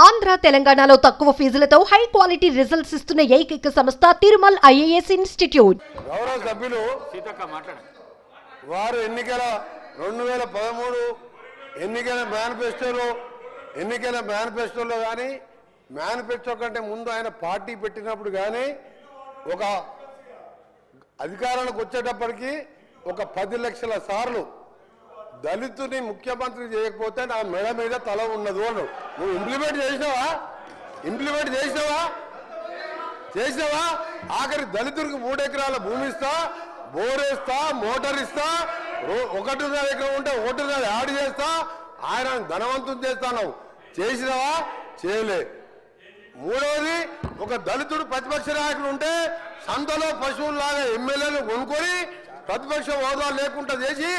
ఆంధ్ర తెలంగాణలో తక్కువ ఫీజులతో high quality results ఇస్తున్న ఏకైక సంస్థ తిరుమల్ ఐఏఎస్ ఇన్స్టిట్యూట్. గౌరవ సభ్యులు వారు ఎన్నికల 2013 ఎన్నికల మేనిఫెస్టోలో కానీ మేనిఫెస్టో కంటే ముందు ఆయన పార్టీ పెట్టినప్పుడు కానీ ఒక అధికారానికి వచ్చేటప్పటికి ఒక 10 లక్షల సార్లు దళితుని ముఖ్యమంత్రి చేయకపోతే నా మెడ మీద తల ఉన్నదు అను. నువ్వు ఇంప్లిమెంట్ చేసినావా ఆఖరి దళితుడికి 3 ఎకరాల భూమి ఇస్తా, బోరేస్తా, మోటార్ ఇస్తా, 1.5 ఎకరం ఉంటే 1.5 యాడ్ చేస్తా, ఆయన ధనవంతుని చేస్తాను. చేసినావా? చేయలే. మూడవది, ఒక దళితుడు ప్రతిపక్ష నాయకుడు ఉంటే సంతలో పశువులాగా ఎమ్మెల్యేలు కొనుక్కొని ప్రతిపక్ష హోదా లేకుండా చేసి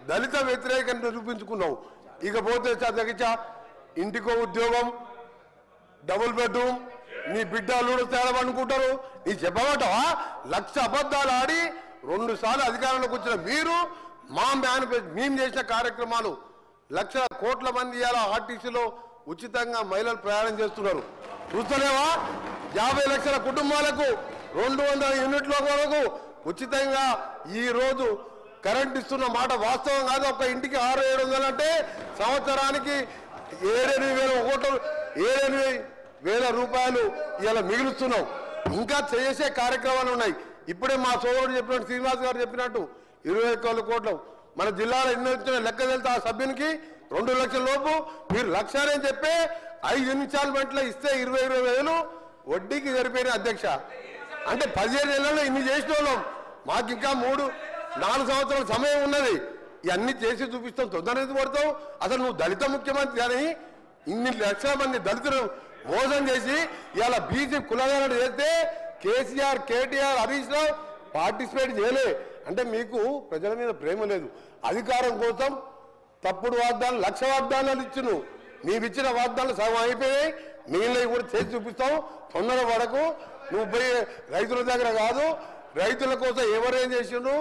దళిత వ్యతిరేకంగా నిరూపించుకున్నావు. ఇకపోతే తగ్గించా ఇంటికో ఉద్యోగం, డబుల్ బెడ్రూమ్, నీ బిడ్డలు తేడమనుకుంటారు. నీ చెప్పబట్టవా? 1,00,000 అబద్ధాలు ఆడి 2 సార్లు అధికారంలోకి వచ్చిన మీరు మేము చేసిన కార్యక్రమాలు 1,00,000 కోట్ల మంది ఇవాళ ఆర్టీసీలో ఉచితంగా మహిళలు ప్రయాణం చేస్తున్నారు. చూస్తలేవా? 50 లక్షల కుటుంబాలకు 200 యూనిట్ల వరకు ఉచితంగా ఈ రోజు కరెంట్ ఇస్తున్న మాట వాస్తవం కాదు. ఒక ఇంటికి 600-700 అంటే సంవత్సరానికి 7,000 రూపాయలు ఇలా మిగులుస్తున్నాం. ఇంకా చేసే కార్యక్రమాలు ఉన్నాయి. ఇప్పుడే మా సోదరుడు చెప్పినట్టు, శ్రీనివాస్ గారు చెప్పినట్టు 21 కోట్లు మన జిల్లాలో ఎన్ని వచ్చిన లెక్క వెళ్తే ఆ సభ్యునికి 2 లక్షల లోపు మీరు 1,00,000 అని చెప్పి 5 ఇన్స్టాల్మెంట్లో ఇస్తే 20,000 వడ్డీకి సరిపోయిన అధ్యక్ష. అంటే 15 ఏళ్లలో ఇన్ని చేసిన వాళ్ళం. మాకు ఇంకా 3-4 సంవత్సరాల సమయం ఉన్నది. ఇవన్నీ చేసి చూపిస్తాం. తొందర ఎందుకు పడతావు? అసలు నువ్వు దళిత ముఖ్యమంత్రి కానీ ఇన్ని లక్షల మంది దళితులు మోసం చేసి ఇవాళ బీసీ కులగాలను చేస్తే కేసీఆర్, కేటీఆర్, హరీష్ రావు పార్టిసిపేట్ చేయలే. అంటే మీకు ప్రజల మీద ప్రేమ లేదు. అధికారం కోసం తప్పుడు వాగ్దానాలు, 1,00,000 వాగ్దానాలు ఇచ్చును. నీవిచ్చిన వాగ్దానాలు సగం అయిపోయాయి. మిగిలినవి కూడా చేసి చూపిస్తావు. తొందర పడకు. నువ్వు పోయి రైతుల దగ్గర కాదు, రైతుల కోసం ఎవరేం చేసిండ్రు,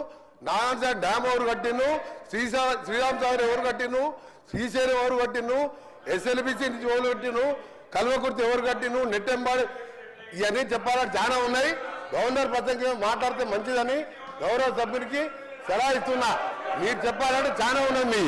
నారాయణ డ్యామ్ ఎవరు కట్టిండు, శ్రీరామ్ సాగర్ ఎవరు కట్టిండు, శ్రీశైలం ఎవరు కట్టిండు, ఎస్ఎల్బిసి నుంచి ఎవరు కట్టిండు, కల్వకుర్తి ఎవరు కట్టిండు, నెట్టెంబాడు, ఇవన్నీ చెప్పాలని చాలా ఉన్నాయి. గవర్నర్ ప్రసంగం మాట్లాడితే మంచిదని గౌరవ సభ్యునికి సలహా ఇస్తున్నా. మీరు చెప్పాలంటే చాలా ఉన్నది.